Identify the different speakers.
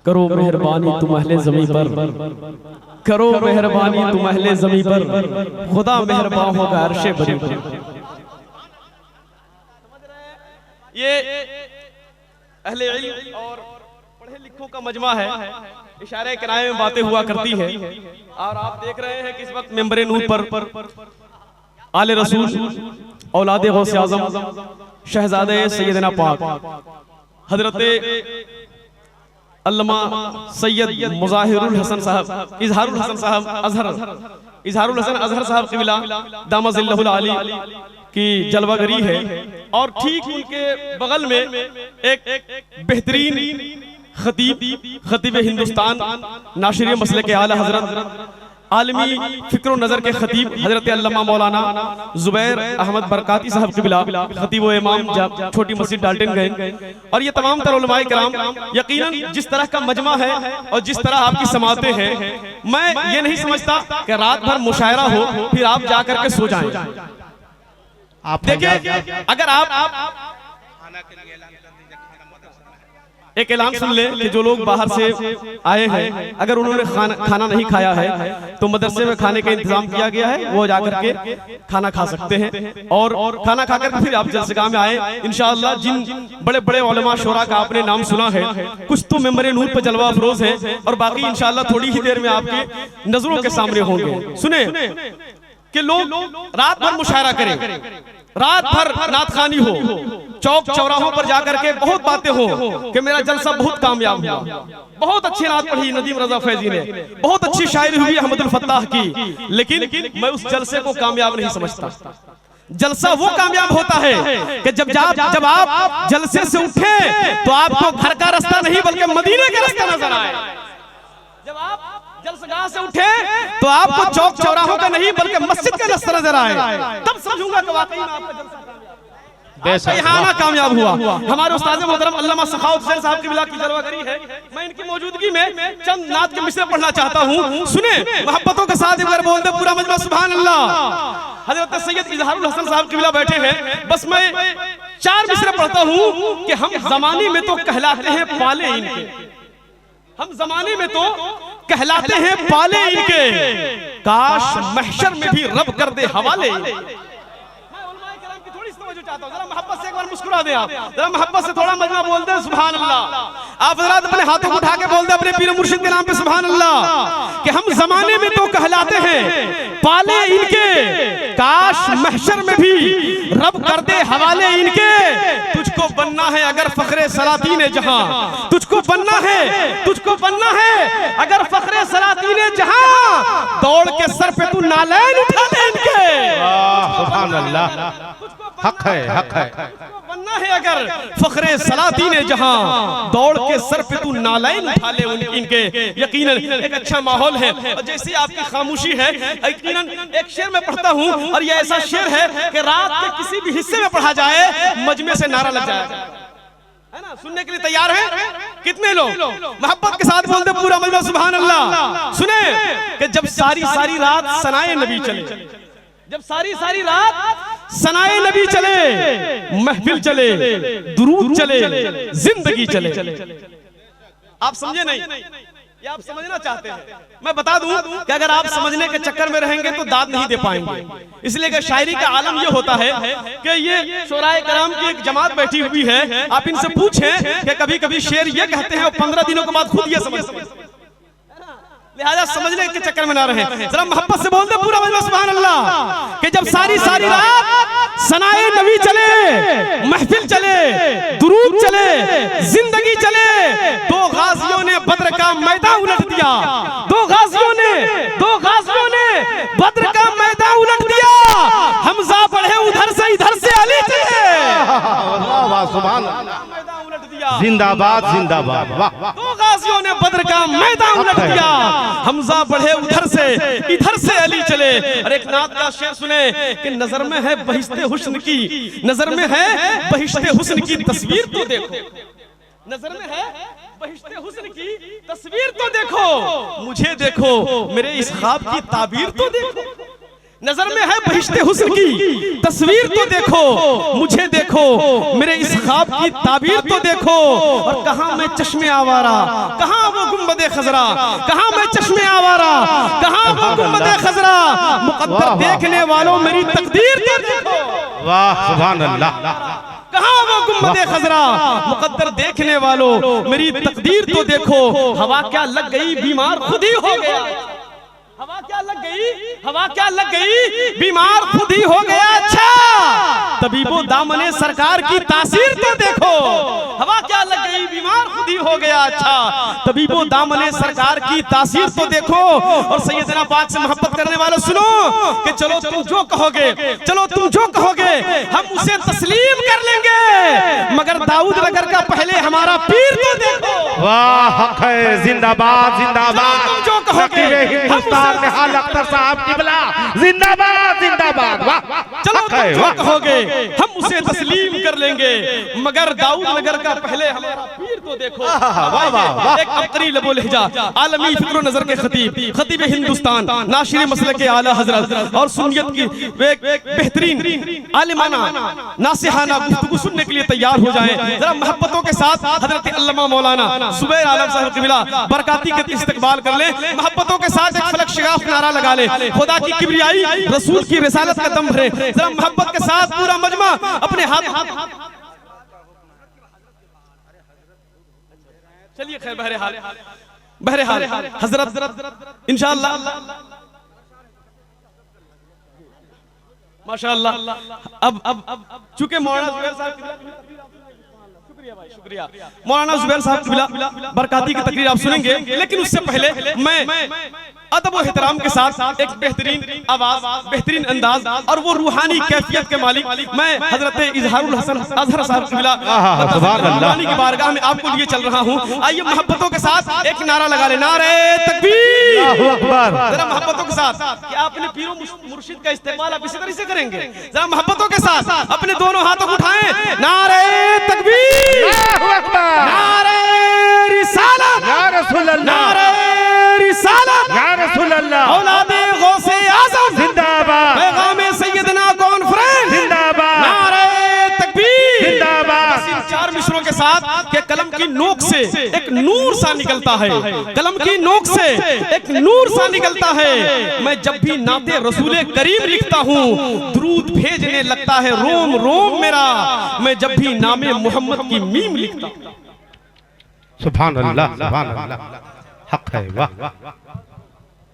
Speaker 1: करो मेहरबानी तुम अहले ज़मीं पर, करो मेहरबानी तुम अहले ज़मीं पर, खुदा मेहरबान होगा अर्शे बरी पर। ये अहले इल्म और पढ़े लिखों का मजमा है, इशारे किराए में बातें हुआ करती हैं। और आप देख रहे हैं कि इस वक्त मेंबरे नूर पर आले रसूल औलादे गौसे आज़म शहजादे सैयदना पाक हजरत अल्लामा सैयद मुज़ाहिरुल हसन साहब इजहारुल हसन साहब इजहारुल हसन अजहर साहब क़िबला दामज़िल्लहुल आली की जलवागरी है। और ठीक उनके बगल में एक बेहतरीन खतीब हिंदुस्तान नाशिर मसले के आला हजरत आलमी फिक्र नज़र के खतीब हजरत अल्लामा मौलाना जुबैर अहमद बरकाती साहब क़िबला खतीब व इमाम छोटी मस्जिद डाल्टनगंज। और ये तमाम तर उलमाए किराम, यकीनन जिस तरह का मजमा है और जिस तरह आपकी समातें हैं, मैं ये नहीं समझता कि रात भर मुशायरा हो फिर आप जाकर के सो जाएं। आप देखिए, अगर आप एक ऐलान सुन ले कि जो लोग बाहर से आए हैं, अगर उन्होंने खाना नहीं खाया है तो मदरसे में खाने का इंतजाम किया गया है, वो जाकर के खाना खा सकते हैं। और खाना खाकर फिर आप जलसगाह में आए इंशाअल्लाह। जिन बड़े बड़े उलमा शोरा का आपने नाम सुना है, कुछ तो मेंबरे नूर पर जलवा अफरोज है और बाकी इंशाअल्लाह थोड़ी ही देर में आपके नजरों के सामने होंगे। सुने कि लोग रात भर मुशायरा करें, रात भर नातखानी हो, चौक चौराहों पर जाकर के बहुत बातें हो कि मेरा जलसा बहुत कामयाब हुआ, बहुत अच्छी नात पढ़ी नदीम रजा फैजी ने, बहुत अच्छी शायरी हुई अहमदुल फत्ताह की, लेकिन मैं उस जलसे को कामयाब नहीं समझता। जलसा वो कामयाब होता है कि जब आप जलसे से उठे तो आपको घर का रास्ता नहीं बल्कि मदीने का रास्ता नजर आए। जब आप जलसगाह से उठे तो आपको चौक चौराहों का नहीं बल्कि मस्जिद का रास्ता नजर आए, तब समझूंगा कि वाकई में आपका जलसा यहाँ कामयाब हुआ। हमारे उस्ताद मोहतरम अल्लामा सखावत हुसैन साहब की की जलवागरी है। मैं इनकी मौजूदगी में चंद नात के मिसरे पढ़ना चाहता हूँ। सुने, मोहब्बतों के साथ एक बार बोल दे पूरा मजमा सुभान अल्लाह। हजरत सैयद इजहारुल हसन साहब की बैठे हैं, बस मैं 4 मिसरे पढ़ता हूँ कि हम जमाने में तो कहलाते हैं पाले इनके, हम जमाने में तो कहलाते हैं पाले इनके, काश महशर में भी रब कर दे हवाले। चाहता हूं जरा मोहब्बत से एक बार मुस्कुरा दे, आप जरा मोहब्बत से थोड़ा मजमा बोल दे सुभान अल्लाह। आप जरा अपने हाथों उठा के बोल दे अपने पीर मुर्शिद के नाम पे सुभान अल्लाह कि हम जमाने में तो कहलाते हैं पाले इनके, काश महशर में भी रब कर दे हवाले इनके। तुझको बनना है अगर फखरे सलातीने जहां, तुझको बनना है, तुझको बनना है अगर फखरे सलातीने जहां, दौड़ के सर पे तू नालैन उठा ले इनके।
Speaker 2: सुभान अल्लाह, हक है, हक है।
Speaker 1: बनना है अगर फखरे सलातीने जहां, दौड़ के सर पे तू नालैन उठा ले इनके। यकीनन एक अच्छा माहौल है और जैसी आपकी खामोशी है, यकीनन एक शेर में पढ़ता हूँ और ये ऐसा शेर है कि रात के किसी भी हिस्से में पढ़ा जाए मजमे से नारा लग जाएगा, है ना। सुनने के लिए तैयार हैं कितने लोग? मोहब्बत के साथ बोलते पूरा मजमा सुभान अल्लाह। सुने कि जब सारी रात सनाए नबी चले, जब सारी रात सनाए नबी चले, महफिल चले, दुरूद चले, जिंदगी चले। आप समझे नहीं, ये आप समझना चाहते हैं। मैं बता दूं कि अगर आप समझने के चक्कर में रहेंगे तो दाद नहीं दे पाएंगे। इसलिए कि शायरी का आलम ये होता है कि ये शोराए कराम की एक जमात बैठी हुई है, आप इनसे पूछें कि कभी कभी शेर ये कहते हैं और 15 दिनों के बाद खुद ये समझते हैं, लिहाजा समझने के चक्कर में ना रहे। जरा मोहब्बत से बोल दे पूरा मजमा सुभान अल्लाह कि जब सारी रात सनाए नबी चले, महफिल चले, दुरूद चले, जिंदगी चले, 2 गाजियों ने बद्र का मैदान उलट दिया, 2 गाजियों ने बद्र का मैदान उलट दिया। हमजा बढ़े उधर से इधर से अली चले,
Speaker 2: वाह सुभान अल्लाह, जिंदाबाद जिंदाबाद। वाह,
Speaker 1: 2 गाजियों ने बद्र का मैदान उलट दिया, हमजा बढ़े उधर से इधर से अली चले। और एक नात का शेर सुने कि नजर में है बहिश्ते हुस्न की, नजर में है बहिश्ते हुस्न की तस्वीर तो देखो, नजर में है बहिश्ते हुस्न की तस्वीर तो देखो, मुझे देखो मेरे इस ख्वाब की ताबीर तो देखो। नजर में है बहिश्ते हुस्न की तस्वीर तो देखो, मुझे देखो, मेरे इस ख्वाब की ताबीर तो देखो। और कहां मैं चश्मे आवारा, कहां वो गुंबदे खजरा, कहां मैं चश्मे आवारा, कहां वो गुंबदे खजरा। मुकद्दर देखने वालों मेरी तकदीर तो देखो।
Speaker 2: वाह सुभान अल्लाह।
Speaker 1: कहां वो गुंबदे खजरा, मुकद्दर देखने वालों मेरी तकदीर तो देखो। हवा क्या लग गई बीमार खुद ही हो गया, हवा क्या लग गई, हवा क्या लग गई बीमार खुद ही हो गया। अच्छा तबीबो दामने सरकार की तासीर तो देखो। हवा क्या लग गई बीमार खुद ही हो गया। अच्छा तबीबो दामने सरकार की तासीर तो देखो। और सैयदना पाक से मोहब्बत करने वालों सुनो कि चलो तुम जो कहोगे, चलो तुम जो कहोगे हम उसे तस्लीम कर लेंगे, मगर दाऊद नगर का पहले हमारा पीर तो देखो।
Speaker 2: वाह हक है, जिंदाबाद जिंदाबाद।
Speaker 1: तुम जो कहोगे
Speaker 2: हिंदुस्तान निहाल अख्तर साहब किबला जिंदाबाद जिंदाबाद। वाह
Speaker 1: चलो तुम जो कहोगे हम उसे तस्लीम कर लेंगे, मगर दाऊद नगर का पहले हमारा पीर तो देखो। एक अबकरी लबो लहजा आलमी फिक्र नजर के खतीब, खतीब हिंदुस्तान, नाशिर मसलक आला हजरत और सुन्नियत की बेहतरीन आलिमाना नासिहाना गुफ्तगू सुनने के लिए तैयार हो जाएं। जरा मोहब्बतों के साथ हजरत अल्लामा मौलाना जुबैर आलम साहब किबला बरकाती के इस्तकबाल कर ले। मोहब्बतों के साथ एक फलक शिगाफ नारा लगा ले, खुदा की किबरियाई रसूल की रिसालत का दम भरे। जरा मोहब्बत के साथ पूरा मजमा अपने हाथ। चलिए खैर बहरहाल हजरत इंशाअल्लाह माशाअल्लाह। अब चूंकि मौलाना जुबैर साहब, शुक्रिया मौलाना जुबैर साहब किबला बरकाती की तकरीर आप सुनेंगे, लेकिन उससे पहले मैं अदब और एहतराम के साथ एक बेहतरीन आवाज, बेहतरीन अंदाज और वो रूहानी कैफियत के मालिक मैं हजरत इजहारुल हसन अजहर साहब किबला की बारगाह में आपको लिए चल रहा हूँ। आइए मोहब्बतों के साथ एक नारा लगा ले, नारे तकबीर। जरा मोहब्बतों के साथ कि आपने पीरो मुर्शिद का इस्तेमाल आप इसी तरह से करेंगे। जरा मोहब्बतों के साथ अपने दोनों हाथों को उठाएं, नारे तकबीर, नारे रिसालत,
Speaker 2: या रसूल अल्लाह,
Speaker 1: नारे रिसालत,
Speaker 2: या रसूल अल्लाह,
Speaker 1: औलादे गौसे आज़म
Speaker 2: जिंदाबाद,
Speaker 1: पैगामे सैयदना कॉन्फ्रेंस
Speaker 2: जिंदाबाद,
Speaker 1: नारे तकबीर
Speaker 2: जिंदाबाद।
Speaker 1: इन चार मिसरों के साथ के कलम की नोक से एक नूर सा निकलता है, कलम की नोक से एक नूर सा निकलता है। मैं जब भी नाते रसूले करीम लिखता हूँ दुरूद भेजने लगता है रोम रोम मेरा। मैं जब भी नामे मोहम्मद की मीम लिखता हूँ।
Speaker 2: सुभान अल्लाह सुभान अल्लाह हक है। वाह